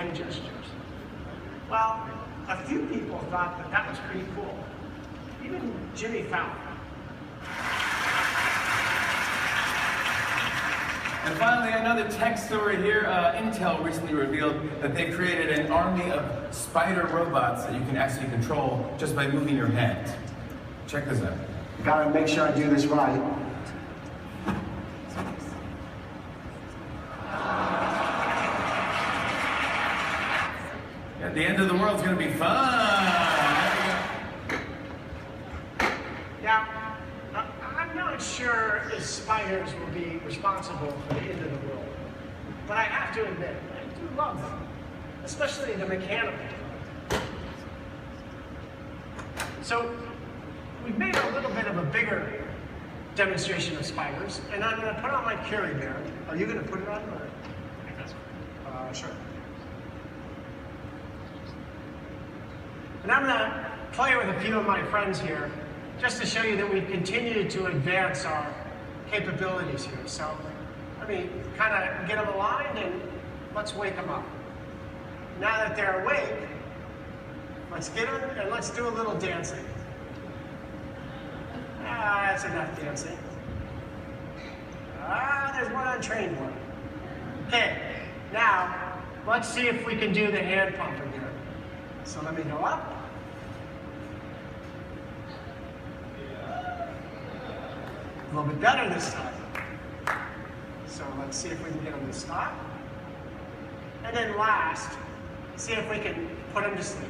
hand gestures. Well, a few people thought that that was pretty cool. Even Jimmy Fallon. And finally, another tech story here. Intel recently revealed that they created an army of spider robots that you can actually control just by moving your hands. Check this out. Gotta make sure I do this right. At the end of the world's gonna be fun. Now, I'm not sure if spiders will be responsible for the end of the world, but I have to admit, I do love them, especially the mechanical. So, we've made a little bit of a bigger demonstration of spiders, and I'm going to put on my Curie bear. Are you going to put it on? Or? Sure. And I'm going to play with a few of my friends here, just to show you that we've continued to advance our capabilities here. So, I mean, kind of get them aligned and let's wake them up. Now that they're awake, let's get them and let's do a little dancing. That's enough dancing. There's one untrained one. Okay, now let's see if we can do the hand pump again. So let me go up. A little bit better this time. So let's see if we can get them to stop. And then last, see if we can put them to sleep.